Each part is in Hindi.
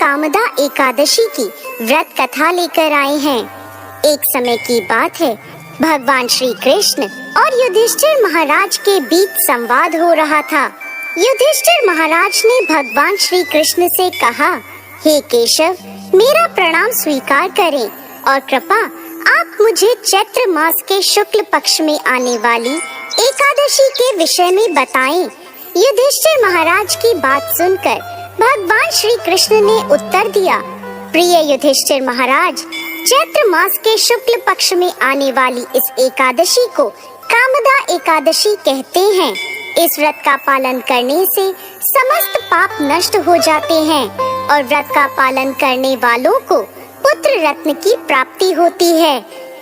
कामदा एकादशी की व्रत कथा लेकर आए हैं। एक समय की बात है, भगवान श्री कृष्ण और युधिष्ठिर महाराज के बीच संवाद हो रहा था। युधिष्ठिर महाराज ने भगवान श्री कृष्ण से कहा, हे केशव, मेरा प्रणाम स्वीकार करें और कृपा आप मुझे चैत्र मास के शुक्ल पक्ष में आने वाली एकादशी के विषय में बताएं। युधिष्ठिर महाराज की बात सुनकर भगवान श्री कृष्ण ने उत्तर दिया, प्रिय युधिष्ठिर महाराज, चैत्र मास के शुक्ल पक्ष में आने वाली इस एकादशी को कामदा एकादशी कहते हैं। इस व्रत का पालन करने से समस्त पाप नष्ट हो जाते हैं और व्रत का पालन करने वालों को पुत्र रत्न की प्राप्ति होती है।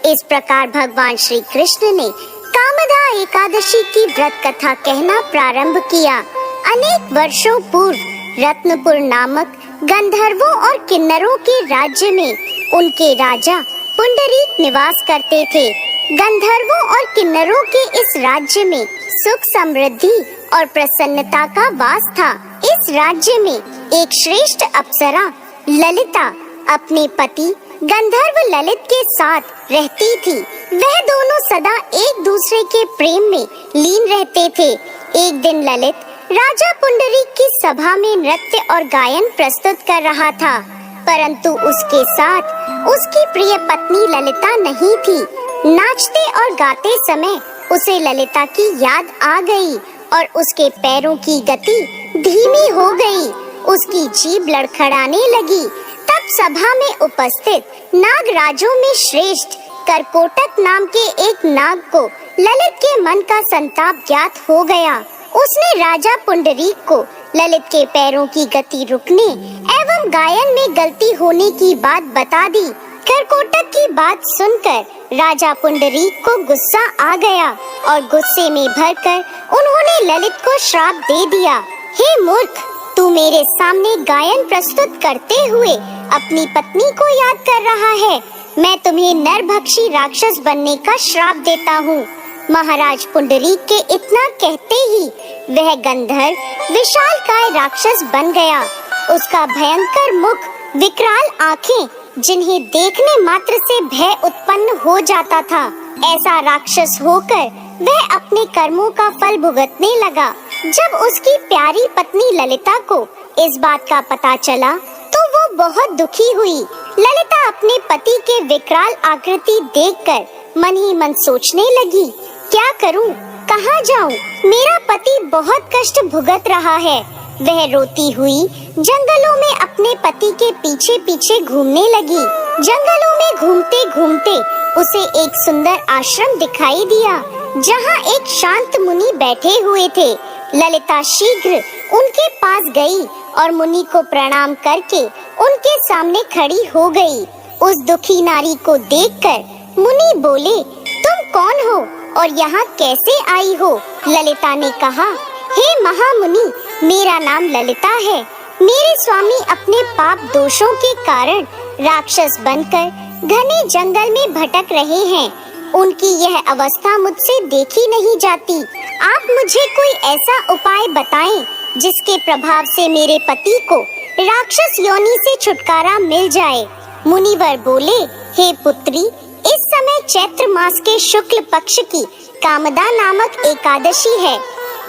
इस प्रकार भगवान श्री कृष्ण ने कामदा एकादशी की व्रत कथा कहना प्रारंभ किया। अनेक वर्षों पूर्व रत्नपुर नामक गंधर्वों और किन्नरों के राज्य में उनके राजा पुंडरीक निवास करते थे। गंधर्वों और किन्नरों के इस राज्य में सुख समृद्धि और प्रसन्नता का वास था। इस राज्य में एक श्रेष्ठ अप्सरा ललिता अपने पति गंधर्व ललित के साथ रहती थी। वह दोनों सदा एक दूसरे के प्रेम में लीन रहते थे। एक दिन ललित राजा पुंडरीक की सभा में नृत्य और गायन प्रस्तुत कर रहा था, परंतु उसके साथ उसकी प्रिय पत्नी ललिता नहीं थी। नाचते और गाते समय उसे ललिता की याद आ गई और उसके पैरों की गति धीमी हो गई। उसकी जीभ लड़खड़ाने लगी। तब सभा में उपस्थित नागराजों में श्रेष्ठ करकोटक नाम के एक नाग को ललित के मन का संताप ज्ञात हो गया। उसने राजा पुंडरीक को ललित के पैरों की गति रुकने एवं गायन में गलती होने की बात बता दी। करकोटक की बात सुनकर राजा पुंडरीक को गुस्सा आ गया और गुस्से में भरकर उन्होंने ललित को श्राप दे दिया, हे मूर्ख, तू मेरे सामने गायन प्रस्तुत करते हुए अपनी पत्नी को याद कर रहा है। मैं तुम्हें नरभक्षी राक्षस बनने का श्राप देता हूँ। महाराज पुंडरीक के इतना कहते ही वह गंधर्व विशालकाय राक्षस बन गया। उसका भयंकर मुख, विकराल आँखें, जिन्हें देखने मात्र से भय उत्पन्न हो जाता था। ऐसा राक्षस होकर वह अपने कर्मों का फल भुगतने लगा। जब उसकी प्यारी पत्नी ललिता को इस बात का पता चला तो वो बहुत दुखी हुई। ललिता अपने पति के विकराल आकृति देखकर मन ही मन सोचने लगी, क्या करूं, कहां जाऊं? मेरा पति बहुत कष्ट भुगत रहा है। वह रोती हुई जंगलों में अपने पति के पीछे पीछे घूमने लगी। जंगलों में घूमते घूमते उसे एक सुंदर आश्रम दिखाई दिया, जहां एक शांत मुनि बैठे हुए थे। ललिता शीघ्र उनके पास गई और मुनि को प्रणाम करके उनके सामने खड़ी हो गई। उस दुखी नारी को देखकर मुनि बोले, तुम कौन हो और यहाँ कैसे आई हो? ललिता ने कहा, हे महामुनि, मेरा नाम ललिता है। मेरे स्वामी अपने पाप दोषों के कारण राक्षस बनकर घने जंगल में भटक रहे हैं। उनकी यह अवस्था मुझसे देखी नहीं जाती। आप मुझे कोई ऐसा उपाय बताएं जिसके प्रभाव से मेरे पति को राक्षस योनि से छुटकारा मिल जाए। मुनिवर बोले, हे पुत्री, इस समय चैत्र मास के शुक्ल पक्ष की कामदा नामक एकादशी है,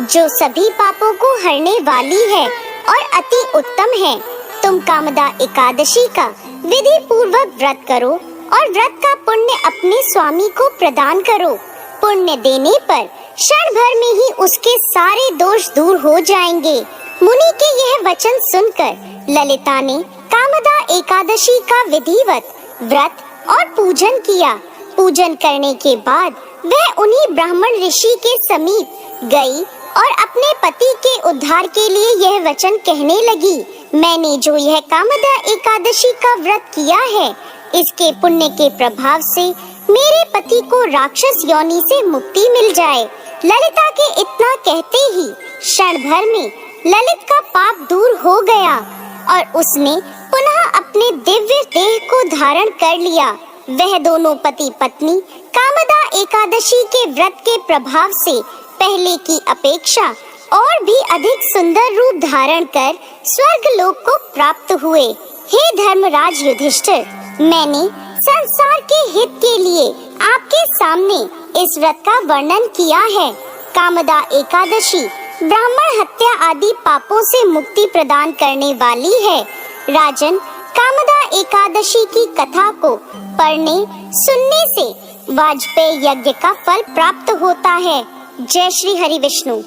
जो सभी पापों को हरने वाली है और अति उत्तम है। तुम कामदा एकादशी का विधि पूर्वक व्रत करो और व्रत का पुण्य अपने स्वामी को प्रदान करो। पुण्य देने पर क्षण भर में ही उसके सारे दोष दूर हो जाएंगे। मुनि के यह वचन सुनकर ललिता ने कामदा एकादशी का विधिवत व्रत और पूजन किया। पूजन करने के बाद वह उन्हीं ब्राह्मण ऋषि के समीप गई और अपने पति के उद्धार के लिए यह वचन कहने लगी, मैंने जो यह कामदा एकादशी का व्रत किया है, इसके पुण्य के प्रभाव से मेरे पति को राक्षस योनि से मुक्ति मिल जाए। ललिता के इतना कहते ही क्षण भर में ललित का पाप दूर हो गया और उसने पुनः अपने दिव्य देह को धारण कर लिया। वह दोनों पति पत्नी कामदा एकादशी के व्रत के प्रभाव से पहले की अपेक्षा और भी अधिक सुंदर रूप धारण कर स्वर्ग लोक को प्राप्त हुए। हे धर्मराज युधिष्ठिर, मैंने संसार के हित के लिए आपके सामने इस व्रत का वर्णन किया है। कामदा एकादशी ब्राह्मण हत्या आदि पापों से मुक्ति प्रदान करने वाली है। राजन, कामदा एकादशी की कथा को पढ़ने सुनने से वाजपेयी यज्ञ का फल प्राप्त होता है। जय श्री हरि विष्णु।